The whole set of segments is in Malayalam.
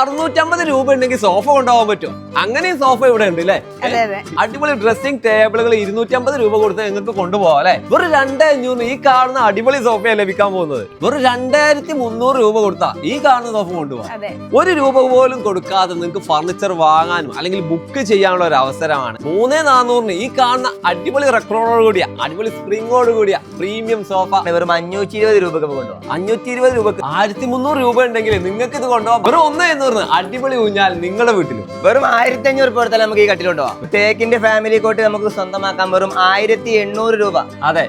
650 രൂപ ഉണ്ടെങ്കിൽ സോഫ കൊണ്ടുപോകാൻ പറ്റും. അങ്ങനെയും സോഫ ഇവിടെ ഉണ്ട് അല്ലേ? അടിപൊളി ഡ്രസ്സിംഗ് ടേബിളുകൾ 250 രൂപ കൊടുത്ത് നിങ്ങൾക്ക് കൊണ്ടുപോകാം അല്ലെ. വെറും 2500 ഈ കാണുന്ന അടിപൊളി സോഫയാണ് ലഭിക്കാൻ പോകുന്നത്. വെറും 2300 രൂപ കൊടുത്താ ഈ കാണുന്ന സോഫ കൊണ്ടുപോകാം. 1 രൂപ പോലും കൊടുക്കാതെ നിങ്ങൾക്ക് ഫർണിച്ചർ വാങ്ങാനും അല്ലെങ്കിൽ ബുക്ക് ചെയ്യാനുള്ള ഒരു അവസരമാണ്. 3400 ഈ കാണുന്ന അടിപൊളി റെക്രോണോട് കൂടിയ അടിപൊളി സ്പ്രിങ്ങോട് കൂടിയ പ്രീമിയം സോഫ വെറും 520 രൂപക്ക് കൊണ്ടുപോകാം. 520 രൂപക്ക് 1300 രൂപ ഉണ്ടെങ്കിൽ നിങ്ങൾക്ക് ഇത് കൊണ്ടുപോകാം. വെറും 1,800 അടിപൊളി ഊഞ്ഞാൽ നിങ്ങളുടെ വീട്ടിലും. വെറും 1500 രൂപ കൊടുത്താൽ നമുക്ക് ഈ കട്ടിൽ കൊണ്ടുപോകാം. തേക്കിന്റെ ഫാമിലി കോട്ട് നമുക്ക് സ്വന്തമാക്കാൻ വെറും 1800 രൂപ. അതെ,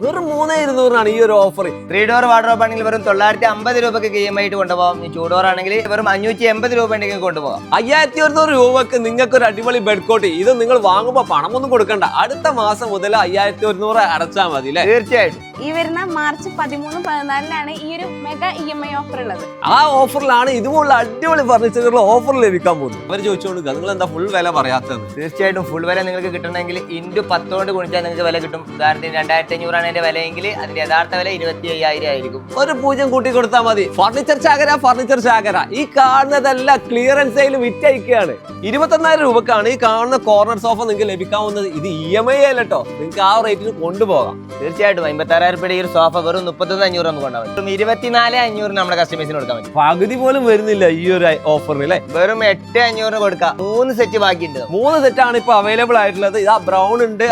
വെറും 3200 ഈ ഒരു ഓഫർ. 3 ഡോർ വാർഡ്രോബ് ആണെങ്കിൽ വെറും 950 രൂപക്ക് EMI ആയിട്ട് കൊണ്ടുപോകാം. 2 ഡോർ ആണെങ്കിൽ വെറും 580 രൂപ ഉണ്ടെങ്കിൽ കൊണ്ടുപോകാം. 5100 രൂപക്ക് നിങ്ങൾക്ക് ഒരു അടിപൊളി ബെഡ് കോട്ട്. ഇത് നിങ്ങൾ വാങ്ങുമ്പോൾ പണമൊന്നും കൊടുക്കണ്ട. അടുത്ത മാസം മുതൽ 5100 അടച്ചാൽ മതി അല്ലേ? തീർച്ചയായിട്ടും. ഈ വരുന്ന മാർച്ച് 13-14 ഈ ഒരു മെഗാ EMI ഓഫർ ഉള്ളത്. ആ ഓഫറിലാണ് ഇതുപോലുള്ള അടിപൊളി ഫർണിച്ചറുകൾ ഓഫർ ലഭിക്കാൻ പോകുന്നത്. അവർ ചോദിച്ചോണ്ട് നിങ്ങൾ എന്താ ഫുൾ വില പറയാത്തത്? തീർച്ചയായിട്ടും ഫുൾ വില നിങ്ങൾക്ക് കിട്ടണമെങ്കിൽ × 10 കൊണ്ട് ഗുണിച്ചാൽ നിങ്ങൾക്ക് വില കിട്ടും. ഉദാഹരണത്തിന് 2500 ആണ് അതിന്റെ വിലയെങ്കിൽ അതിന്റെ യഥാർത്ഥ വില 25,000 ആയിരിക്കും. ഒരു 0 കൂട്ടി കൊടുത്താൽ മതി. ഫർണിച്ചർ ചാകര ഈ കാണുന്നതെല്ലാം ക്ലിയറൻസ് സെയിൽ വിറ്റയക്കുകയാണ്. 21000 രൂപക്കാണ് ഈ കാണുന്ന കോർണർ സോഫ നിങ്ങൾക്ക് ലഭിക്കാവുന്നത്. ഇത് EMI അല്ലട്ടോ, നിങ്ങൾക്ക് ആ റേറ്റിന് കൊണ്ടുപോകാം. തീർച്ചയായിട്ടും 56,000 രൂപയുടെ ഈ ഒരു സോഫ വെറും 34,500 നമുക്ക് കൊണ്ടാവും. 24,500 നമ്മുടെ കസ്റ്റമേഴ്സിന് കൊടുക്കാൻ പറ്റും. പകുതി പോലും വരുന്നില്ല ഈ ഒരു ഓഫറിന് അല്ലേ? വെറും 8,500 കൊടുക്കാം. 3 സെറ്റ് ബാക്കിയുണ്ട്. 3 സെറ്റാണ് ഇപ്പൊ അവൈലബിൾ ആയിട്ടുള്ളത്. ഇതാ ബ്രൗൺ ഉണ്ട്,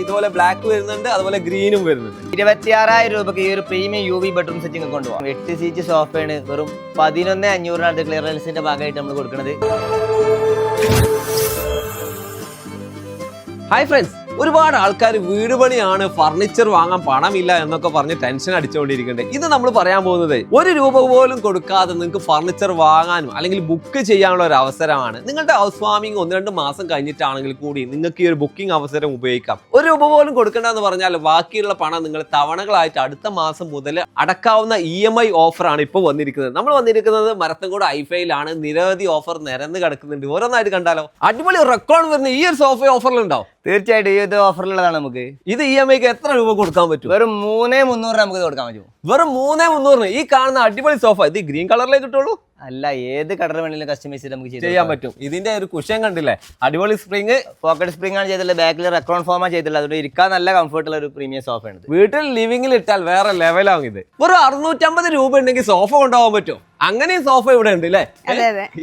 ഇതുപോലെ ബ്ലാക്ക് വരുന്നുണ്ട്, അതുപോലെ ഗ്രീനും വരുന്നുണ്ട്. 26,000 രൂപക്ക് ഈ ഒരു പ്രീമിയം UV ബെഡ്റൂം സെറ്റ് കൊണ്ടുപോകാം. 8 സീറ്റ് സോഫയാണ് വെറും 11,500 ക്ലിയറൻസിന്റെ ഭാഗമായിട്ട് നമ്മൾ കൊടുക്കുന്നത്. ഹായ് ഫ്രണ്ട്സ്, ഒരുപാട് ആൾക്കാർ വീട് പണിയാണ്, ഫർണിച്ചർ വാങ്ങാൻ പണമില്ല എന്നൊക്കെ പറഞ്ഞ് ടെൻഷൻ അടിച്ചുകൊണ്ടിരിക്കുന്നുണ്ട്. ഇത് നമ്മൾ പറയാൻ പോകുന്നത് 1 രൂപ പോലും കൊടുക്കാതെ നിങ്ങൾക്ക് ഫർണിച്ചർ വാങ്ങാനും അല്ലെങ്കിൽ ബുക്ക് ചെയ്യാനുള്ള ഒരു അവസരമാണ്. നിങ്ങളുടെ ഹൗസ് വാമിംഗ് 1-2 മാസം കഴിഞ്ഞിട്ടാണെങ്കിൽ കൂടി നിങ്ങൾക്ക് ഈ ഒരു ബുക്കിംഗ് അവസരം ഉപയോഗിക്കാം. 1 രൂപ പോലും കൊടുക്കേണ്ടെന്ന് പറഞ്ഞാൽ ബാക്കിയുള്ള പണം നിങ്ങൾ തവണകളായിട്ട് അടുത്ത മാസം മുതൽ അടക്കാവുന്ന EMI ഓഫറാണ് ഇപ്പോൾ വന്നിരിക്കുന്നത്. നമ്മൾ വന്നിരിക്കുന്നത് മരത്തങ്കോട് ഐഫയിലാണ്. നിരവധി ഓഫർ നിരന്ന് കിടക്കുന്നുണ്ട്. ഓരോന്നായിട്ട് കണ്ടാലോ. അടിപൊളി റെക്കോർഡ് വരുന്ന ഈ ഒരു സോഫ ഓഫറിലുണ്ടാവും. തീർച്ചയായിട്ടും ഇത് ഓഫറിലുള്ളതാണ്. നമുക്ക് ഇത് EMIക്ക് എത്ര രൂപ കൊടുക്കാൻ പറ്റും? വെറും 3,300 നമുക്ക് കൊടുക്കാൻ പറ്റും. വെറും 3,300 ഈ കാണുന്ന അടിപൊളി സോഫ. ഇത് ഗ്രീൻ കളറിലേ കിട്ടുള്ളൂ? അല്ല, ഏത് കളർ വേണമെങ്കിലും കസ്റ്റമൈസ് നമുക്ക് ചെയ്യാൻ പറ്റും. ഇതിന്റെ ഒരു കുഷൻ കണ്ടില്ലേ, അടിപൊളി സ്പ്രിങ്, പോക്കറ്റ് സ്പ്രിംഗ് ആണ് ചെയ്തിട്ടുള്ളത്. ബാക്കിൽ റെക്രോൺ ഫോം ആണ് ചെയ്തിട്ടുള്ളത്. അതുകൊണ്ട് ഇരിക്കാൻ നല്ല കംഫർട്ടുള്ള ഒരു പ്രീമിയം സോഫ ആണ്. വീട്ടിൽ ലിവിംഗിൽ ഇട്ടാൽ വേറെ ലെവലാവും. ഇത് വെറും 650 രൂപ ഉണ്ടെങ്കിൽ സോഫ കൊണ്ടുപോകാൻ പറ്റും. അങ്ങനെയും സോഫ ഇവിടെ ഉണ്ട് അല്ലേ?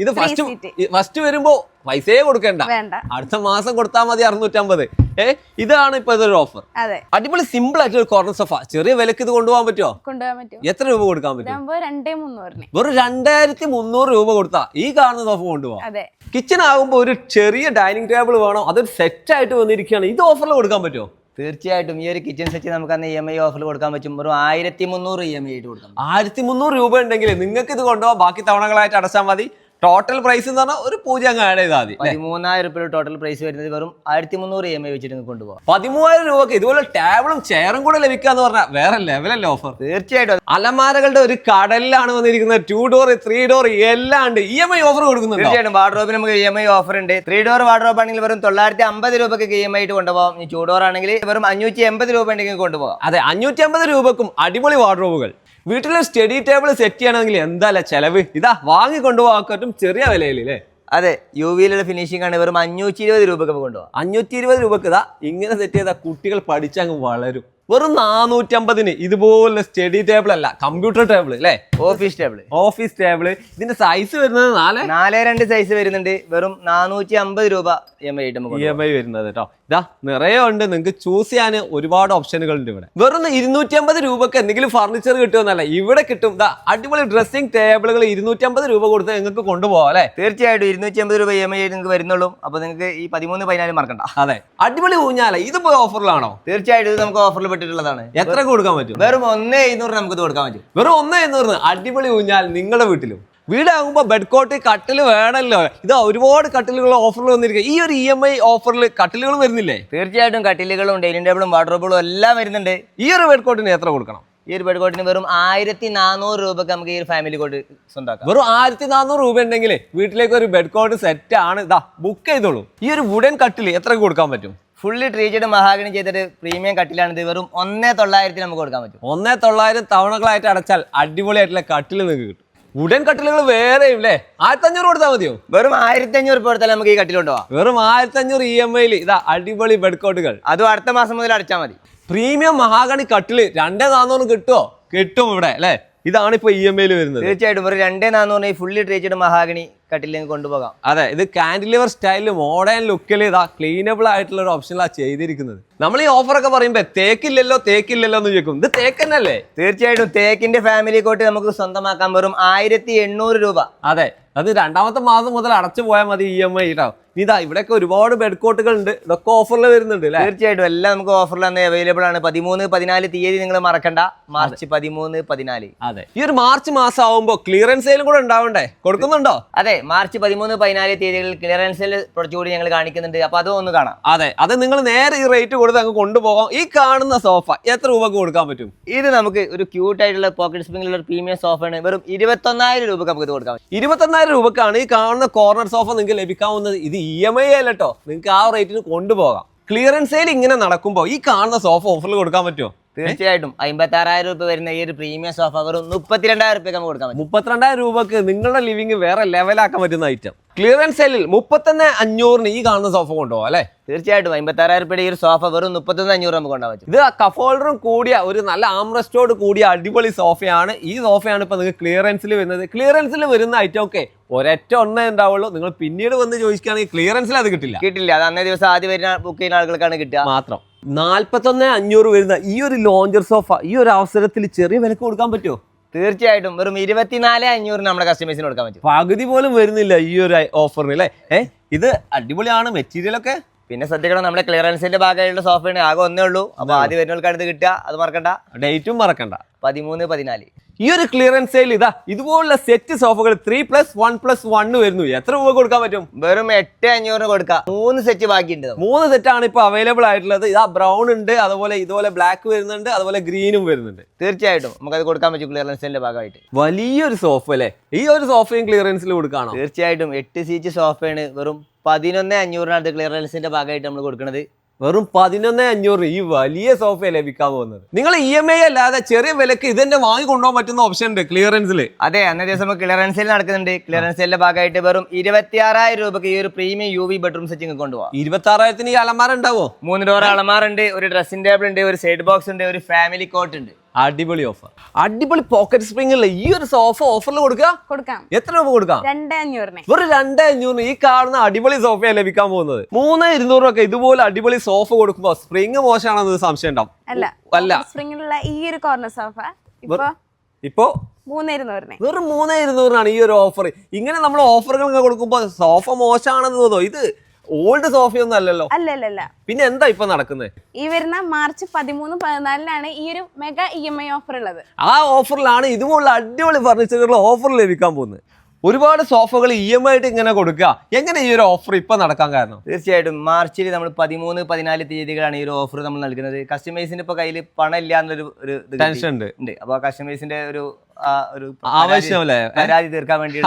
ഇത് ഫസ്റ്റ് വരുമ്പോ പൈസയെ കൊടുക്കണ്ട, അടുത്ത മാസം കൊടുത്താൽ മതി 650. ഇതാണ് ഇപ്പൊ ഇതൊരു ഓഫർ. അടിപൊളി സിമ്പിൾ ആയിട്ട് ഒരു കോർണർ സോഫ. ചെറിയ വിലക്ക് ഇത് കൊണ്ടുപോകാൻ പറ്റുമോ? എത്ര രൂപ കൊടുക്കാൻ പറ്റും? വെറും 2300 രൂപ കൊടുത്താ ഈ കാണുന്ന സോഫ കൊണ്ടുപോകാം. കിച്ചൺ ആകുമ്പോൾ ഒരു ചെറിയ ഡൈനിങ് ടേബിൾ വേണം, അതൊരു സെറ്റ് ആയിട്ട് വന്നിരിക്കുകയാണ്. ഇത് ഓഫറിൽ കൊടുക്കാൻ പറ്റുമോ? തീർച്ചയായിട്ടും. ഈ ഒരു കിച്ചൺ സെറ്റ് നമുക്ക് അന്ന് EMI ഓഫറിൽ കൊടുക്കാൻ പറ്റും. വെറും 1300 EMI ആയിട്ട് കൊടുക്കാം. 1300 രൂപ ഉണ്ടെങ്കിൽ നിങ്ങൾക്ക് ഇത് കൊണ്ടുപോകാം. ബാക്കി തവണകളായിട്ട് അടച്ചാൽ മതി. ടോട്ടൽ പ്രൈസ് എന്ന് പറഞ്ഞാൽ ഒരു 0 അങ്ങ് ആഡ് ചെയ്താൽ മതി. 13,000 രൂപയുടെ ടോട്ടൽ പ്രൈസ് വരുന്നത്. വെറും 1300 EMI വെച്ചിട്ട് കൊണ്ടുപോകാം. 13,000 രൂപക്ക് ഇതുപോലെ ടേബിളും ചെയറും കൂടെ ലഭിക്കാന്ന് പറഞ്ഞാൽ വേറെ ലെവലല്ലേ ഓഫർ? തീർച്ചയായിട്ടും. അലമാരകളുടെ ഒരു കടലിലാണ് വന്നിരിക്കുന്നത്. 2 ഡോർ 3 ഡോർ എല്ലാം ഉണ്ട്. EMI ഓഫർ കൊടുക്കുന്നുണ്ട്. തീർച്ചയായിട്ടും. വാർഡ്രോബിന് നമുക്ക് EMI ഓഫർ ഉണ്ട്. 3 ഡോർ വാർഡ്രോബ് ആണെങ്കിൽ വെറും 950 രൂപക്ക് EMI ആയിട്ട് കൊണ്ടുപോകാം. 2 ഡോർ ആണെങ്കിൽ വെറും 580 രൂപ ഉണ്ടെങ്കിൽ കൊണ്ടുപോകാം. അതെ, 550 രൂപക്കും അടിപൊളി വാർഡ്രോബുകൾ. വീട്ടിലെ സ്റ്റഡി ടേബിൾ സെറ്റ് ചെയ്യണമെങ്കിൽ എന്താ ചെലവ്? ഇതാ വാങ്ങി കൊണ്ടുപോകാൻ ചെറിയ വിലയില്ലേ? അതെ, UV-ലുള്ള ഫിനിഷിംഗ് ആണ്. വെറും 520 രൂപക്ക് കൊണ്ടുപോകാം. 520 രൂപക്ക് ഇതാ ഇങ്ങനെ സെറ്റ് ചെയ്താൽ കുട്ടികൾ പഠിച്ചങ്ങ് വളരും. വെറും 450 ഇതുപോലെ സ്റ്റഡി ടേബിൾ അല്ല, കമ്പ്യൂട്ടർ ടേബിൾ അല്ലേ? Office table. ഇതിന്റെ സൈസ് വരുന്നത് 4.2 സൈസ് വരുന്നുണ്ട്. വെറും 450 രൂപ EMI വരുന്നത് കേട്ടോ. ഇതാ നിറയെ ഉണ്ട്, നിങ്ങൾക്ക് ചൂസ് ചെയ്യാൻ ഒരുപാട് ഓപ്ഷനുകൾ ഉണ്ട് ഇവിടെ. വെറും 250 രൂപക്ക് എന്തെങ്കിലും ഫർണിച്ചർ കിട്ടുമെന്നല്ല, ഇവിടെ കിട്ടും. ഇതാ അടിപൊളി ഡ്രസ്സിംഗ് ടേബിളുകൾ 250 രൂപ കൊടുത്ത് നിങ്ങൾക്ക് കൊണ്ടുപോകാം അല്ലെ? തീർച്ചയായിട്ടും. 250 രൂപ EMI ആയിട്ട് നിങ്ങൾക്ക് വരുന്നുള്ളൂ. അപ്പൊ നിങ്ങൾക്ക് ഈ 13-14 മറക്കണ്ട. അതെ, അടിപൊളി ഊഞ്ഞാല. ഇതിപ്പോ ഓഫറിലാണോ? തീർച്ചയായിട്ടും. ഇത് നമുക്ക് ഓഫറിൽ പെട്ടിട്ടുള്ളതാണ്. എത്ര കൊടുക്കാൻ പറ്റും? വെറും 1,700 നമുക്ക് കൊടുക്കാൻ പറ്റും. വെറും 1,700 അടിപൊളി ഊഞ്ഞാൽ നിങ്ങളുടെ വീട്ടിലും. വീടാകുമ്പോൾ ബെഡ് കോട്ട്, കട്ടിൽ വേണമല്ലോ. ഇതാ ഒരുപാട് കട്ടിലുകൾ ഓഫറിൽ വന്നിരിക്കുക. ഈ ഒരു EMI ഓഫറിൽ കട്ടിലുകൾ വരുന്നില്ലേ? തീർച്ചയായിട്ടും. കട്ടിലുകളും ഡൈനിങ് ടേബിളും വാർഡ്രോബുകളും എല്ലാം വരുന്നുണ്ട്. ഈ ഒരു ബെഡ് കോട്ടിന് എത്ര കൊടുക്കണം? ഈ ഒരു ബെഡ് കോട്ടിന് വെറും 1400 രൂപക്ക് നമുക്ക് ഈ ഒരു ഫാമിലി കോട്ട് സ്വന്തമാക്കാം. വെറും 1400 രൂപ ഉണ്ടെങ്കിൽ വീട്ടിലേക്ക് ഒരു ബെഡ് കോട്ട് സെറ്റ് ആണ്. ഇതാ ബുക്ക് ചെയ്തോളൂ. ഈ ഒരു വുഡൻ കട്ടിൽ എത്ര കൊടുക്കാൻ പറ്റും? ഫുള്ളി ട്രീറ്റഡ് മഹാഗണി ചെയ്തിട്ട് പ്രീമിയം കട്ടിലാണിത്. വെറും 1,900 നമുക്ക് കൊടുക്കാൻ പറ്റും. 1,900 തവണകളായിട്ട് അടച്ചാൽ അടിപൊളിയായിട്ടുള്ള കട്ടിൽ നിങ്ങൾക്ക് കിട്ടും. വുഡൻ കട്ടിലുകൾ വേറെയും അല്ലേ 1500 കൊടുത്താൽ മതിയോ? വെറും 1500 രൂപ കൊടുത്താൽ നമുക്ക് ഈ കട്ടിൽ കൊണ്ടുപോകാം. വെറും 1500 EMI ഇതാ അടിപൊളി ബെഡ് കോട്ടുകൾ. അതും അടുത്ത മാസം മുതൽ അടച്ചാൽ മതി. പ്രീമിയം മഹാഗണി കട്ടില് 2400 കിട്ടുമോ? കിട്ടും ഇവിടെ അല്ലേ. ഇതാണ് ഇപ്പൊ EMI വരുന്നത്. തീർച്ചയായിട്ടും ഒരു 2400 ഫുള്ളി ട്രീറ്റഡ് മഹാഗണി കട്ടിലേക്ക് കൊണ്ടുപോകാം. അതെ, ഇത് കാൻഡിലിവർ സ്റ്റൈലിൽ മോഡേൺ ലുക്കിൽ ഇതാ ക്ലീനബിൾ ആയിട്ടുള്ള ഒരു ഓപ്ഷനിലാണ് ചെയ്തിരിക്കുന്നത്. നമ്മൾ ഈ ഓഫർ ഒക്കെ പറയുമ്പോ തേക്കില്ലല്ലോ എന്ന് ചോദിക്കും. ഇത് തേക്കന്നല്ലേ? തീർച്ചയായിട്ടും തേക്കിന്റെ ഫാമിലി കോട്ട് നമുക്ക് സ്വന്തമാക്കാൻ വെറും 1800 രൂപ. അതെ, അത് രണ്ടാമത്തെ മാസം മുതൽ അടച്ചു പോയാൽ മതി EMI കേട്ടോ. ഇതാ ഇവിടെയൊക്കെ ഒരുപാട് ബെഡ് കോട്ടുകൾ ഉണ്ട്. ഇതൊക്കെ ഓഫറിൽ വരുന്നുണ്ട് അല്ലേ? തീർച്ചയായിട്ടും എല്ലാം നമുക്ക് ഓഫറിൽ തന്നെ അവൈലബിൾ ആണ്. 13, 14 തീയതി നിങ്ങൾ മറക്കണ്ട. മാർച്ച് 13, 14. അതെ, ഈ ഒരു മാർച്ച് മാസം ആവുമ്പോ ക്ലിയറൻസ് സെയിലും കൂടെ ഉണ്ടാവണ്ടേ? കൊടുക്കുന്നുണ്ടോ? അതെ, മാർച്ച് 13, 14 തീയതികളിൽ ക്ലിയറൻസിൽ കുറച്ചുകൂടി ഞങ്ങൾ കാണിക്കുന്നുണ്ട്. അപ്പൊ അതും ഒന്ന് കാണാം. അതെ, അത് നിങ്ങൾ നേരെ ഈ റേറ്റ് കൊടുത്ത് അങ്ങ് കൊണ്ടുപോകാം. ഈ കാണുന്ന സോഫ എത്ര രൂപക്ക് കൊടുക്കാൻ പറ്റും? ഇത് നമുക്ക് ഒരു ക്യൂട്ട് ആയിട്ടുള്ള പോക്കറ്റ് സ്പ്രിംഗിലുള്ള ഒരു പ്രീമിയം സോഫയാണ്. വെറും 21,000 രൂപക്ക് നമുക്ക് ഇത് കൊടുക്കാം. 21,000 രൂപക്കാണ് ഈ കാണുന്ന കോർണർ സോഫ നിങ്ങൾക്ക് ലഭിക്കാവുന്നത്. ഇത് EMI അല്ലട്ടോ, നിങ്ങൾക്ക് ആ റേറ്റിന് കൊണ്ടുപോകാം. ക്ലിയറൻസ് സെയിൽ ഇങ്ങനെ നടക്കുമ്പോൾ ഈ കാണുന്ന സോഫ ഓഫറിൽ കൊടുക്കാൻ പറ്റുമോ? തീർച്ചയായിട്ടും 56,000 രൂപ വരുന്ന ഈ ഒരു പ്രീമിയം സോഫ വെറും 32,000 രൂപയ്ക്ക് നമുക്ക് കൊടുക്കാൻ പറ്റും. 32,000 രൂപക്ക് നിങ്ങളുടെ ലിവിംഗ് വേറെ ലെവലാക്കാൻ പറ്റുന്ന ഐറ്റം. ക്ലിയറൻസ് സെയിലിൽ 31,500 ഈ കാണുന്ന സോഫ കൊണ്ടുപോകാം അല്ലേ? തീർച്ചയായിട്ടും 56,000 രൂപയുടെ ഈ ഒരു സോഫ വെറും 31,500 നമുക്ക് കൊണ്ടുപോകാൻ പറ്റും. ഇത് കഫ് ഹോൾഡറും കൂടിയ ഒരു നല്ല ആംറെസ്റ്റോട് കൂടിയ അടിപൊളി സോഫയാണ്. ഈ സോഫയാണ് ഇപ്പൊ നിങ്ങൾക്ക് ക്ലിയറൻസിൽ വരുന്നത്. ക്ലിയറൻസിൽ വരുന്ന ഐറ്റം ഒക്കെ ഒരൊറ്റ ഒന്നേ ഉണ്ടാവുള്ളൂ. നിങ്ങൾ പിന്നീട് വന്ന് ചോദിക്കുകയാണെങ്കിൽ ക്ലിയറൻസിൽ അത് കിട്ടില്ല. അത് അന്നേ ദിവസം ആദ്യം വരുന്ന ബുക്ക് ചെയ്യുന്ന ആളുകൾക്കാണ് കിട്ടുക മാത്രം. 41,500 വരുന്ന ഈ ഒരു ലോഞ്ചർ സോഫ ഈ ഒരു അവസരത്തിൽ ചെറിയ വിലക്ക് കൊടുക്കാൻ പറ്റുമോ? തീർച്ചയായിട്ടും വെറും 24,500 നമ്മുടെ കസ്റ്റമേഴ്സിന് കൊടുക്കാൻ പറ്റും. പകുതി പോലും വരുന്നില്ല ഈ ഒരു ഓഫറിന് അല്ലേ? ഇത് അടിപൊളിയാണ് മെറ്റീരിയൽ ഒക്കെ. പിന്നെ ശ്രദ്ധിക്കണം, നമ്മുടെ ക്ലിയറൻസിന്റെ ഭാഗമായിട്ടുള്ള സോഫയാണ് ആകെ ഒന്നേ ഉള്ളൂ. അപ്പൊ ആദ്യം വരുന്നവർക്കാണ് ഇത് കിട്ടുക. അത് മറക്കണ്ട, ഡേറ്റും മറക്കണ്ട. 13, 14. ഈ ഒരു ക്ലിയറൻസ് സെയിൽ ഇതാ ഇതുപോലുള്ള സെറ്റ് സോഫകൾ 3+1+1 വരുന്നു. എത്ര രൂപ കൊടുക്കാൻ പറ്റും? വെറും 8,500 കൊടുക്കാം. 3 സെറ്റ് ബാക്കിയുണ്ട്. 3 സെറ്റാണ് ഇപ്പൊ അവൈലബിൾ ആയിട്ടുള്ളത്. ഇതാ ബ്രൗൺ ഉണ്ട്, അതുപോലെ ഇതുപോലെ ബ്ലാക്ക് വരുന്നുണ്ട്, അതുപോലെ ഗ്രീനും വരുന്നുണ്ട്. തീർച്ചയായിട്ടും നമുക്കത് കൊടുക്കാൻ പറ്റും ക്ലിയറൻസിന്റെ ഭാഗമായിട്ട്. വലിയൊരു സോഫ അല്ലേ? ഈ ഒരു സോഫയും ക്ലിയറൻസിൽ കൊടുക്കാണോ? തീർച്ചയായിട്ടും 8 സീറ്റ് സോഫയാണ്. വെറും 11,500 ക്ലിയറൻസിന്റെ ഭാഗമായിട്ട് നമ്മൾ കൊടുക്കുന്നത്. വെറും 11,500 ഈ വലിയ സോഫ ലഭിക്കാൻ പോകുന്നത്. നിങ്ങൾ EMI അല്ലാതെ ചെറിയ വിലക്ക് ഇതെന്നെ വാങ്ങി കൊണ്ടുപോകാൻ പറ്റുന്ന ഓപ്ഷൻ ഉണ്ട് ക്ലിയറൻസിൽ. അതെ, അന്നേ ദിവസം ക്ലിയറൻസിൽ നടക്കുന്നുണ്ട്. ക്ലിയറൻസിന്റെ ഭാഗമായിട്ട് വെറും 26,000 രൂപക്ക് ഈ ഒരു പ്രീമിയം UV ബെഡ്റൂം സെറ്റിംഗ് കൊണ്ടുപോകാം. 26,000 ഈ അലമാര ഉണ്ടാവോ? 3 ഡോർ അലമാറുണ്ട്, ഒരു ഡ്രസ്സിംഗ് ടേബിൾ ഉണ്ട്, ഒരു സൈഡ് ബോക്സ് ഉണ്ട്, ഒരു ഫാമിലി കോട്ട് ഉണ്ട്. അടിപൊളി ഓഫർ. അടിപൊളി പോക്കറ്റ് സ്പ്രിംഗ് ഉള്ള ഈ ഒരു സോഫ ഓഫറിൽ കൊടുക്കാം. എത്ര രൂപ കൊടുക്കാം? 2,500. വെറും 2,500 ഈ കാണുന്ന അടിപൊളി സോഫയാണ് ലഭിക്കാൻ പോകുന്നത്. 3,200 ഒക്കെ ഇതുപോലെ അടിപൊളി സോഫ കൊടുക്കുമ്പോ സ്പ്രിംഗ് മോശമാണെന്ന് സംശയം ഉണ്ടാവും. അല്ല, സ്പ്രിംഗിലുള്ള ഈ ഒരു കോർണർ സോഫ ഇപ്പോ 3,200. വെറും 3,200 ഈ ഒരു ഓഫർ. ഇങ്ങനെ നമ്മൾ ഓഫറുകൾ കൊടുക്കുമ്പോ സോഫ മോശമാണെന്ന് തോന്നോ? ഇത് ഓൾഡ് സോഫയൊന്നും അല്ലല്ലോ. അല്ലല്ല. പിന്നെ എന്താ ഇപ്പൊ നടക്കുന്നത്? ഈ വരുന്ന മാർച്ച് 13, 14 ഈ ഒരു മെഗാ EMI ഓഫർ ഉള്ളത്. ആ ഓഫറിലാണ് ഇതുപോലുള്ള അടിപൊളി ഫർണിച്ചറുകൾ ഓഫർ ലഭിക്കാൻ പോകുന്നത്. ഒരുപാട് സോഫകൾ EMI ആയിട്ട് ഇങ്ങനെ കൊടുക്കുക. എങ്ങനെ ഈ ഒരു ഓഫർ ഇപ്പൊ നടക്കാൻ കാരണം? തീർച്ചയായിട്ടും മാർച്ചിൽ നമ്മൾ 13, 14 തീയതികളാണ് ഈ ഒരു ഓഫർ നമ്മൾ നൽകുന്നത്. കസ്റ്റമേഴ്സിന് ഇപ്പൊ കയ്യിൽ പണം ഇല്ല എന്നൊരു ടെൻഷൻ ഉണ്ട്. അപ്പൊ കസ്റ്റമേഴ്സിന്റെ ഒരു ആവശ്യമല്ലേ, പരാതി തീർക്കാൻ വേണ്ടി.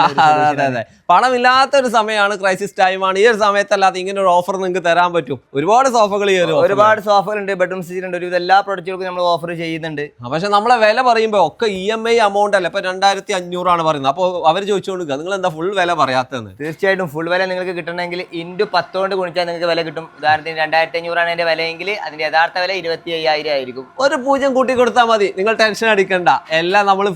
അതെ, പണമില്ലാത്ത ഒരു സമയമാണ്, ക്രൈസിസ് ടൈമാണ്. ഈ ഒരു സമയത്തല്ലാതെ ഇങ്ങനെ ഒരു ഓഫർ നിങ്ങൾക്ക് തരാൻ പറ്റും. ഒരുപാട് സോഫകൾ ഒരുപാട് സോഫകളുണ്ട്, ബെഡ്റൂം സെറ്റ് ഉണ്ട്, ഒരു എല്ലാ പ്രൊഡക്റ്റുകൾക്കും നമ്മൾ ഓഫർ ചെയ്യുന്നുണ്ട്. പക്ഷെ നമ്മളെ വില പറയുമ്പോൾ ഒക്കെ EMI amount അല്ല. ഇപ്പൊ 2,500 പറയുന്നത്. അപ്പോൾ അവർ ചോദിച്ചുകൊടുക്കുക നിങ്ങൾ എന്താ ഫുൾ വില പറയാത്തതെന്ന്. തീർച്ചയായിട്ടും ഫുൾ വില നിങ്ങൾക്ക് കിട്ടണമെങ്കിൽ × 10 കൊണ്ട് ഗുണിച്ചാൽ നിങ്ങൾക്ക് വില കിട്ടും. ഉദാഹരണത്തിന് 2,500 അതിന്റെ വിലയെങ്കിൽ അതിന്റെ യഥാർത്ഥ വില 25,000 ആയിരിക്കും. ഒരു 0 കൂട്ടി കൊടുത്താൽ മതി. നിങ്ങൾ ടെൻഷൻ അടിക്കണ്ട. എല്ലാം നമ്മൾ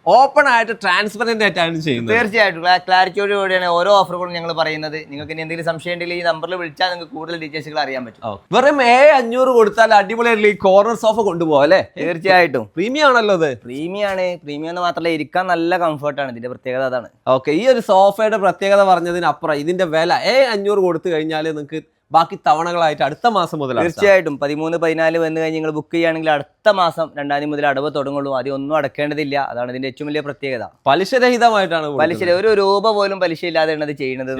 ഓപ്പൺ ആയിട്ട് ട്രാൻസ്പെറന്റ് ആയിട്ടാണ് ചെയ്യുന്നത്. തീർച്ചയായിട്ടും ക്ലാരിറ്റിയോടുകൂടിയാണ് ഓരോ ഓഫറുകളും ഞങ്ങൾ പറയുന്നത്. നിങ്ങൾക്ക് ഇനി എന്തെങ്കിലും സംശയം ഉണ്ടെങ്കിൽ ഈ നമ്പറിൽ വിളിച്ചാൽ നിങ്ങൾക്ക് കൂടുതൽ ഡീറ്റെയിൽസുകൾ അറിയാൻ പറ്റും. വെറും 7,500 കൊടുത്താൽ അടിപൊളിയായിട്ടുള്ള ഈ കോർണർ സോഫ കൊണ്ടുപോകാം അല്ലേ? തീർച്ചയായിട്ടും പ്രീമിയം ആണല്ലോ ഇത്. പ്രീമിയം എന്ന് മാത്രമല്ല ഇരിക്കാൻ നല്ല കംഫർട്ടാണ് ഇതിന്റെ പ്രത്യേകത. അതാണ് ഓക്കെ. ഈ ഒരു സോഫയുടെ പ്രത്യേകത പറഞ്ഞതിനപ്പുറം ഇതിന്റെ വില 7,500 കൊടുത്തു കഴിഞ്ഞാൽ നിങ്ങൾക്ക് ബാക്കി തവണകളായിട്ട് അടുത്ത മാസം മുതൽ. തീർച്ചയായിട്ടും 13, 14 വന്നു കഴിഞ്ഞ് നിങ്ങൾ ബുക്ക് ചെയ്യുകയാണെങ്കിൽ അടുത്ത മാസം 2-ാം തീയതി മുതൽ അടവ് തുടങ്ങുള്ളൂ. അത് ഒന്നും അടക്കേണ്ടതില്ല. അതാണ് ഇതിന്റെ ഏറ്റവും വലിയ പ്രത്യേകത. പലിശരഹിതമായിട്ടാണ്. ഒരു രൂപ പോലും പലിശ ഇല്ലാതെയാണ് ഇത് ചെയ്യുന്നത്.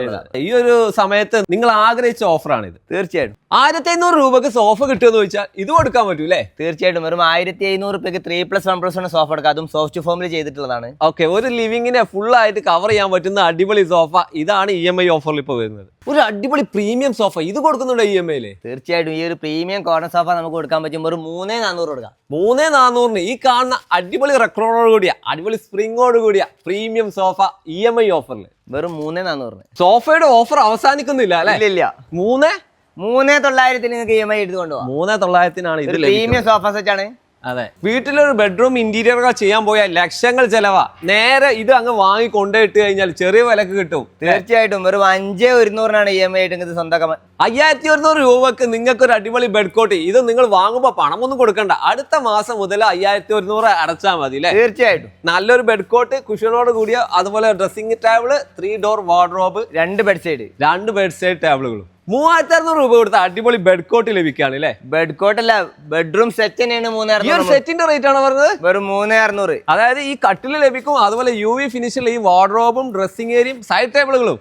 ഈ ഒരു സമയത്ത് നിങ്ങൾ ആഗ്രഹിച്ച ഓഫറാണ് ഇത്. തീർച്ചയായിട്ടും 1,500 രൂപക്ക് സോഫ കിട്ടുമെന്ന് ചോദിച്ചാൽ ഇത് കൊടുക്കാൻ പറ്റൂലേ? തീർച്ചയായിട്ടും വെറും 1,500 രൂപയ്ക്ക് 3+1+1 സോഫ എടുക്കാം. അതും സോഫ്റ്റ് ഫോമിൽ ചെയ്തിട്ടുള്ളതാണ്. ഓക്കെ. ഒരു ലിവിങ്ങിനെ ഫുൾ ആയിട്ട് കവർ ചെയ്യാൻ പറ്റുന്ന അടിപൊളി സോഫ ഇതാണ് EMI ഓഫറിൽ ഇപ്പോൾ വരുന്നത്. ഒരു അടിപൊളി പ്രീമിയം സോഫ. ഇത് ഇത് കൊടുക്കുന്നുണ്ടോ EMI-ല്? തീർച്ചയായിട്ടും ഈ ഒരു പ്രീമിയം കോർണർ സോഫ നമുക്ക് കൊടുക്കാൻ പറ്റും. വെറും 3,400 കൊടുക്കാം. 3,400 ഈ കാണുന്ന അടിപൊളി റെക്രോണോട് കൂടിയ അടിപൊളി സ്പ്രിങ്ങോട് കൂടിയ പ്രീമിയം സോഫ EMI ഓഫറിൽ വെറും 3,400. സോഫയുടെ ഓഫർ അവസാനിക്കുന്നില്ല അല്ലെ? ഇല്ല. 3,900 നിങ്ങൾക്ക് EMI എടുത്ത് കൊണ്ടുപോകാം. 3,900 ഇത് പ്രീമിയം സോഫ സെറ്റ് ആണ്. അതെ, വീട്ടിലൊരു ബെഡ്റൂം ഇന്റീരിയറുകൾ ചെയ്യാൻ പോയാൽ ലക്ഷങ്ങൾ ചെലവാ. നേരെ ഇത് അങ്ങ് വാങ്ങി കൊണ്ടുപോയിട്ട് കഴിഞ്ഞാൽ ചെറിയ വിലക്ക് കിട്ടും. തീർച്ചയായിട്ടും വെറും 5,100 EMI ആയിട്ട് നിങ്ങൾക്ക് സ്വന്തമാക്കാം. 5,100 രൂപക്ക് നിങ്ങൾക്ക് ഒരു അടിപൊളി ബെഡ് കോട്ട്. ഇത് നിങ്ങൾ വാങ്ങുമ്പോൾ പണമൊന്നും കൊടുക്കണ്ട, അടുത്ത മാസം മുതൽ 5,100 അടച്ചാൽ മതി അല്ലേ? തീർച്ചയായിട്ടും നല്ലൊരു ബെഡ് കോട്ട്, കുഷനോട് കൂടിയ, അതുപോലെ dressing table, 3 door wardrobe, 2 bed side ടേബിളുകളും 3,600 രൂപ കൊടുത്ത അടിപൊളി ബെഡ് കോട്ട് ലഭിക്കുകയാണ് അല്ലേ? ബെഡ് കോട്ട് അല്ല, ബെഡ്റൂം സെറ്റ് തന്നെയാണ് 3,600. സെറ്റിന്റെ റേറ്റ് ആണ് പറഞ്ഞത്, വെറും 3,600. അതായത് ഈ കട്ടില് ലഭിക്കും, അതുപോലെ UV ഫിനിഷിൽ ഈ വാർഡ്രോബും ഡ്രസ്സിംഗ് ഏരിയയും സൈഡ് ടേബിളുകളും.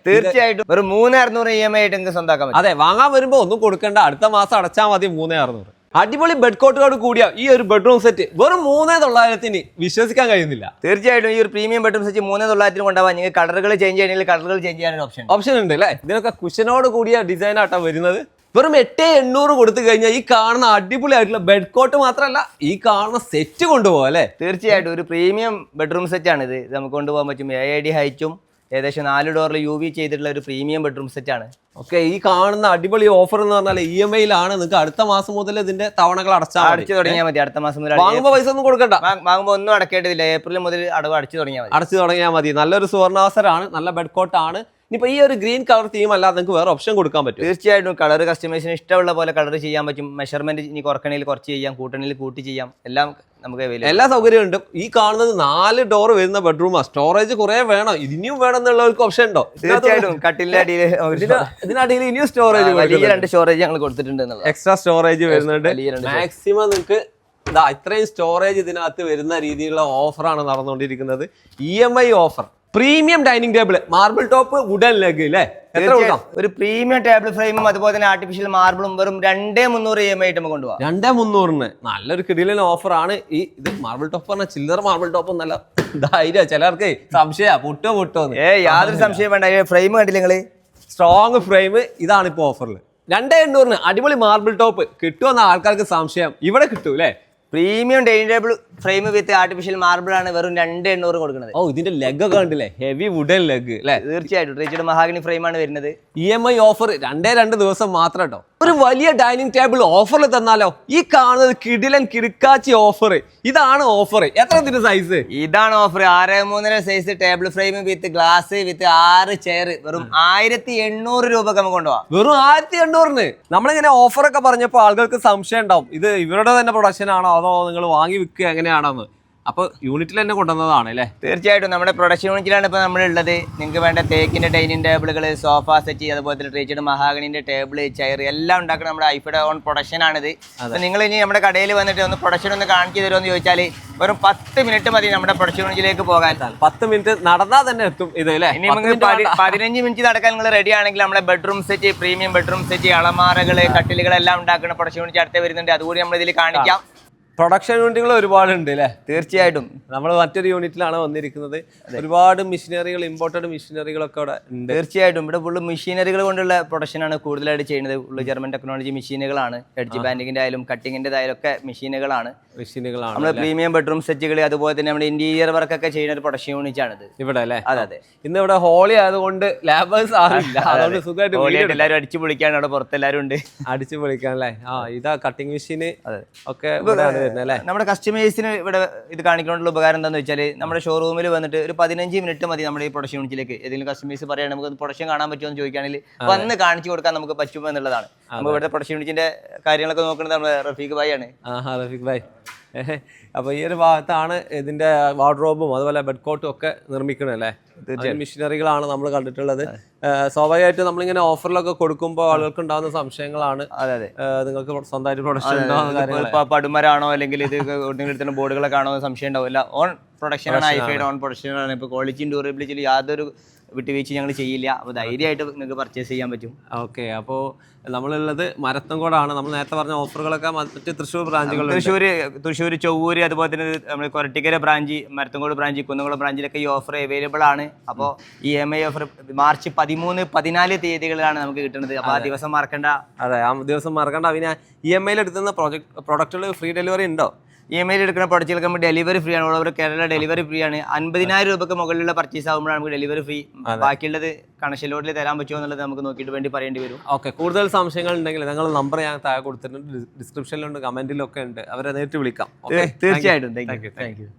തീർച്ചയായിട്ടും വെറും 3,600 EMI ആയിട്ട് നിങ്ങൾക്ക് സ്വന്തമാക്കാം. അതെ, വാങ്ങാൻ വരുമ്പോ ഒന്നും കൊടുക്കണ്ട, അടുത്ത മാസം അടച്ചാൽ മതി. 3,600 അടിപൊളി ബെഡ് കോട്ടോട് കൂടിയ ഈ ഒരു ബെഡ്റൂം സെറ്റ് വെറും 3,900 വിശ്വസിക്കാൻ കഴിയുന്നില്ല. തീർച്ചയായിട്ടും ഈ ഒരു പ്രീമിയം ബെഡ്റൂം സെറ്റ് 3,900 കൊണ്ടുപോകാൻ നിങ്ങൾക്ക് കളറുകൾ ചേഞ്ച് ചെയ്യണമെങ്കിൽ കളറുകൾ ചേഞ്ച് ചെയ്യാൻ ഓപ്ഷൻ ഉണ്ട് അല്ലേ? ഇതിനൊക്കെ കുഷനോട് കൂടിയ ഡിസൈൻ ആയിട്ടാണ് വരുന്നത്. വെറും 8,800 കൊടുത്തു കഴിഞ്ഞാൽ ഈ കാണുന്ന അടിപൊളി ആയിട്ടുള്ള ബെഡ് കോട്ട് മാത്രമല്ല, ഈ കാണുന്ന സെറ്റ് കൊണ്ടുപോകാം അല്ലേ? തീർച്ചയായിട്ടും ഒരു പ്രീമിയം ബെഡ്റൂം സെറ്റ് ആണ് ഇത്. നമുക്ക് കൊണ്ടുപോകാൻ പറ്റും. 7 ഹൈറ്റും ഏകദേശം 4 ഡോറിൽ UV ചെയ്തിട്ടുള്ള ഒരു പ്രീമിയം ബെഡ്റൂം സെറ്റ് ആണ്. ഓക്കെ, ഈ കാണുന്ന അടിപൊളി ഓഫർ എന്ന് പറഞ്ഞാൽ EMI-ലാണ്. നിങ്ങൾക്ക് അടുത്ത മാസം മുതൽ ഇതിന്റെ തവണകൾ അടച്ചു തുടങ്ങിയാൽ മതി. അടുത്ത മാസം മുതൽ വാങ്ങുമ്പോൾ പൈസ ഒന്നും കൊടുക്കണ്ട, വാങ്ങുമ്പോൾ ഒന്നും അടക്കേണ്ടതില്ല. ഏപ്രിൽ മുതൽ അടവ് അടച്ചു തുടങ്ങിയാൽ മതി. നല്ലൊരു സുവർണാവസരമാണ്, നല്ല ബെഡ് കോട്ടാണ്. ഇനിയിപ്പോ ഈ ഒരു ഗ്രീൻ കളർ തീം അല്ലാതെ നിങ്ങൾക്ക് വേറെ ഓപ്ഷൻ കൊടുക്കാൻ പറ്റും. തീർച്ചയായിട്ടും കളർ കസ്റ്റമൈസിന് ഇഷ്ടമുള്ള പോലെ കളർ ചെയ്യാൻ പറ്റും. മെഷർമെന്റ് ഇനി കുറക്കണേൽ കുറച്ച് ചെയ്യാം, കൂട്ടണേൽ കൂട്ടി ചെയ്യാം. എല്ലാം നമുക്ക് എല്ലാ സൗകര്യവും ഉണ്ട്. ഈ കാണുന്നത് 4 ഡോർ വരുന്ന ബെഡ്റൂമാണ്. സ്റ്റോറേജ് കുറെ വേണം, ഇനിയും വേണം എന്നുള്ളവർക്ക് ഓപ്ഷൻ ഉണ്ടോ? തീർച്ചയായിട്ടും കട്ടിലിന്റെ അടിയിൽ ഇതിനടിയിൽ ഇനിയും സ്റ്റോറേജ്, 2 സ്റ്റോറേജ് ഞങ്ങൾ കൊടുത്തിട്ടുണ്ട്. എക്സ്ട്രാ സ്റ്റോറേജ് വരുന്നുണ്ട്. മാക്സിമം നിങ്ങൾക്ക് ഇത്രയും സ്റ്റോറേജ് ഇതിനകത്ത് വരുന്ന രീതിയിലുള്ള ഓഫറാണ് നടന്നുകൊണ്ടിരിക്കുന്നത്. EMI offer. Premium dining table, marble top, wooden leg അല്ലേ? ഒരു പ്രീമിയം ടേബിൾ ഫ്രെയിമും അതുപോലെ തന്നെ ആർട്ടിഫിഷ്യൽ മാർബിളും വെറും 2,300 EMI ആയിട്ട് നമുക്ക് കൊണ്ടുപോകാം. 2,300 നല്ലൊരു കിടിലൻ ഓഫറാണ്. ഈ ഇത് മാർബിൾ ടോപ്പ് പറഞ്ഞാൽ ചില്ലറ മാർബിൾ ടോപ്പ് നല്ല ധൈര്യം. ചിലർക്ക് സംശയ പൊട്ടോ യാതൊരു സംശയം വേണ്ട. ഫ്രെയിം കണ്ടില്ല നിങ്ങള്? Strong frame. ഇതാണ് ഇപ്പൊ ഓഫറിൽ 2,800 അടിപൊളി മാർബിൾ ടോപ്പ് കിട്ടുമെന്ന ആൾക്കാർക്ക് സംശയം. ഇവിടെ കിട്ടൂ അല്ലേ? പ്രീമിയം ഡൈനിങ് ടേബിൾ ഫ്രെയിം വിത്ത് ആർട്ടിഫിഷ്യൽ മാർബിൾ ആണ് വെറും 2,800 കൊടുക്കുന്നത്. ഇതിന്റെ ലെഗ് ഒക്കെ കണ്ടില്ലേ? ഹെവി വുഡൻ ലെഗ് അല്ലേ? തീർച്ചയായിട്ടും റിജിഡ് മഹാഗണി ഫ്രെയിം ആണ് വരുന്നത്. EMI ഓഫർ 2 ദിവസം മാത്രം കേട്ടോ. ഒരു വലിയ ഡൈനിങ് ടേബിൾ ഓഫറിൽ തന്നാലോ? ഈ കാണുന്നത് കിടിലൻ കിടുക്കാച്ചി ഓഫർ. ഇതാണ് ഓഫർ. എത്ര സൈസ്? ഇതാണ് offer. 6.3 size table frame with glass with 6 chair വെറും 1,800 രൂപക്ക് നമുക്ക് കൊണ്ടുപോകാം. വെറും 1,800. നമ്മളിങ്ങനെ ഓഫറൊക്കെ പറഞ്ഞപ്പോൾ ആളുകൾക്ക് സംശയം ഉണ്ടാവും, ഇത് ഇവരുടെ തന്നെ പ്രൊഡക്ഷൻ ആണോ അതോ നിങ്ങൾ വാങ്ങി വിൽക്കുക എങ്ങനെയാണെന്ന്. അപ്പോൾ യൂണിറ്റിൽ തന്നെ കൊണ്ടുവന്നതാണ് അല്ലേ? തീർച്ചയായിട്ടും നമ്മുടെ പ്രൊഡക്ഷൻ യൂണിറ്റിലാണ് ഇപ്പോൾ നമ്മളുള്ളത്. നിങ്ങൾക്ക് വേണ്ട തേക്കിൻ്റെ ഡൈനിങ് ടേബിളുകൾ, സോഫ സെറ്റ്, അതുപോലെ തന്നെ ട്രീച്ചഡ് മഹാഗണിൻ്റെ ടേബിൾ, ചെയർ എല്ലാം ഉണ്ടാക്കുന്ന നമ്മുടെ ഐഫയുടെ ഓൺ പ്രൊഡക്ഷൻ ആണിത്. അപ്പോൾ നിങ്ങൾ ഇനി നമ്മുടെ കടയിൽ വന്നിട്ട് ഒന്ന് പ്രൊഡക്ഷൻ ഒന്ന് കാണിച്ചു തരുമോ എന്ന് ചോദിച്ചാൽ വെറും 10 മിനിറ്റ് മതി നമ്മുടെ പ്രൊഡക്ഷൻ യൂണിറ്റിലേക്ക് പോകാൻ. 10 മിനിറ്റ് നടന്നാൽ തന്നെ എത്തും ഇത് അല്ലേ? ഇനി നിങ്ങൾക്ക് 15 മിനിറ്റ് നടക്കാൻ നിങ്ങൾ റെഡി ആണെങ്കിൽ നമ്മുടെ bedroom set, premium bedroom set, അളമാറകൾ, കട്ടിലുകളെല്ലാം ഉണ്ടാക്കുന്ന പ്രൊഡക്ഷൻ യൂണിറ്റ് അടുത്ത് വരുന്നുണ്ട്. അതുകൂടി നമ്മൾ ഇതിൽ കാണിക്കാം. പ്രൊഡക്ഷൻ യൂണിറ്റുകൾ ഒരുപാടുണ്ട് അല്ലേ? തീർച്ചയായിട്ടും നമ്മൾ മറ്റൊരു യൂണിറ്റിലാണ് വന്നിരിക്കുന്നത്. ഒരുപാട് മെഷീനറികൾ, ഇമ്പോർട്ടഡ് മെഷീനറികളൊക്കെ അവിടെ ഉണ്ട്. തീർച്ചയായിട്ടും ഇവിടെ ഫുള്ള് മെഷീനറികൾ കൊണ്ടുള്ള പ്രൊഡക്ഷനാണ് കൂടുതലായിട്ട് ചെയ്യുന്നത്. ഫുള്ള് ജർമ്മൻ ടെക്നോളജി മെഷീനുകളാണ്. എഡ്ജ് ബാൻഡിങ്ങിന്റെ ആയാലും കട്ടിങ്ങിന്റെ ആയാലും ഒക്കെ മെഷീനുകളാണ്. നമ്മുടെ പ്രീമിയം ബെഡ്റൂം സെറ്റുകൾ, അതുപോലെ തന്നെ നമ്മുടെ ഇന്റീരിയർ വർക്ക് ഒക്കെ ചെയ്യുന്ന ഒരു പ്രൊഡക്ഷൻ യൂണിറ്റ് ആണിത് ഇവിടെ അല്ലേ? അതെ അതെ. ഇന്ന് ഇവിടെ ഹോളി ആയതുകൊണ്ട് ലാബേഴ്സ് ആറില്ല, അതുകൊണ്ട് സുഖമായിട്ട് എല്ലാവരും അടിച്ചു പൊളിക്കാണ്. അവിടെ പുറത്ത് എല്ലാവരും ഉണ്ട് അടിച്ചു പൊളിക്കാൻ അല്ലേ? ഇതാ കട്ടിങ് മെഷീന് ഒക്കെ. നമ്മുടെ കസ്റ്റമേഴ്സിന് ഇവിടെ ഇത് കാണിക്കാനുള്ള ഉപകാരം എന്താണെന്ന് വെച്ചാൽ നമ്മുടെ ഷോറൂമിൽ വന്നിട്ട് ഒരു 15 മിനിറ്റ് മതി നമ്മുടെ ഈ പ്രൊഡക്ഷൻ യൂണിറ്റിലേക്ക്. ഏതെങ്കിലും കസ്റ്റമേഴ്സ് പറയുകയാണെങ്കിൽ നമുക്ക് പ്രൊഡക്ഷൻ കാണാൻ പറ്റുമോ എന്ന് ചോദിക്കുകയാണെങ്കിൽ വന്ന് കാണിച്ചു കൊടുക്കാൻ നമുക്ക് പറ്റുമോ എന്നുള്ളതാണ്. നമുക്ക് ഇവിടുത്തെ പ്രൊഡക്ഷൻ യൂണിറ്റിന്റെ കാര്യങ്ങളൊക്കെ നോക്കുന്നത് നമ്മുടെ റഫീഖ് ഭായ് ആണ്. റഫീഖ് ഭായ്. അപ്പോൾ ഈ ഒരു ഭാഗത്താണ് ഇതിന്റെ വാർഡ്രോബും അതുപോലെ ബെഡ് കോട്ടും ഒക്കെ നിർമ്മിക്കണേ അല്ലേ? മെഷീനറികളാണ് നമ്മൾ കണ്ടിട്ടുള്ളത്. സ്വാഭാവികമായിട്ട് നമ്മളിങ്ങനെ ഓഫറിലൊക്കെ കൊടുക്കുമ്പോൾ ആളുകൾക്ക് ഉണ്ടാകുന്ന സംശയങ്ങളാണ്. അതെ അതെ. നിങ്ങൾക്ക് സ്വന്തമായിട്ട് പ്രൊഡക്ഷൻ ഉണ്ടാകുന്ന പടുമരാണോ അല്ലെങ്കിൽ ഇത് എടുത്തുന്ന ബോർഡുകളൊക്കെ ആണോ സംശയം ഉണ്ടാവില്ല. ഓൺ പ്രൊഡക്ഷൻ ആണ്, ഐഫൈഡ് ഓൺ പ്രൊഡക്ഷൻ ആണ്. ഇപ്പോൾ ക്വാളിറ്റിയും ഡ്യൂറബിലിറ്റിയിൽ യാതൊരു വിട്ടുവീഴ്ച ഞങ്ങൾ ചെയ്യില്ല. അപ്പോൾ ധൈര്യമായിട്ട് നിങ്ങൾക്ക് പർച്ചേസ് ചെയ്യാൻ പറ്റും. ഓക്കെ, അപ്പോൾ നമ്മളുള്ളത് മരത്തങ്കോടാണ്. നമ്മൾ നേരത്തെ പറഞ്ഞ ഓഫറുകളൊക്കെ മറ്റ് തൃശ്ശൂർ ബ്രാഞ്ചുകൾ, തൃശ്ശൂർ, ചൊവ്വൂര്, അതുപോലെ തന്നെ നമ്മൾ കൊരട്ടിക്കര ബ്രാഞ്ച്, മരത്തങ്കോട് ബ്രാഞ്ച്, കുന്നംകുളം ബ്രാഞ്ചിലൊക്കെ ഈ ഓഫർ അവൈലബിൾ ആണ്. അപ്പോൾ ഈ EMI ഓഫർ മാർച്ച് 13, 14 തീയതികളിലാണ് നമുക്ക് കിട്ടുന്നത്. അപ്പോൾ ആ ദിവസം മറക്കണ്ട. അതെ, ആ ദിവസം മറക്കണ്ട. പിന്നെ EMI എടുത്തുന്ന പ്രൊഡക്റ്റുകൾ ഫ്രീ ഡെലിവറി ഉണ്ടോ? EMI എടുക്കുന്ന പ്രൊഡക്റ്റുകൾക്ക് നമ്മൾ ഡെലിവറി ഫ്രീ ആണ്. All over Kerala delivery free ആണ്. 50,000 രൂപയ്ക്ക് മുകളിലുള്ള പർച്ചേസ് ആകുമ്പോഴാണ് നമുക്ക് ഡെലിവറി ഫ്രീ. ബാക്കിയുള്ളത് കണക്ഷൻ ലോഡിൽ തരാൻ പറ്റുമോ എന്നുള്ളത് നമുക്ക് നോക്കിയിട്ട് വേണ്ടി പറയേണ്ടി വരും. ഓക്കെ, കൂടുതൽ സംശയങ്ങൾ ഉണ്ടെങ്കിൽ ഞങ്ങൾ നമ്പർ ഞാൻ താഴെ കൊടുത്തിട്ടുണ്ട്, ഡിസ്ക്രിപ്ഷനിലുണ്ട്, കമന്റിലൊക്കെ ഉണ്ട്. അവരെ നേരിട്ട് വിളിക്കാം. തീർച്ചയായിട്ടും. Thank you.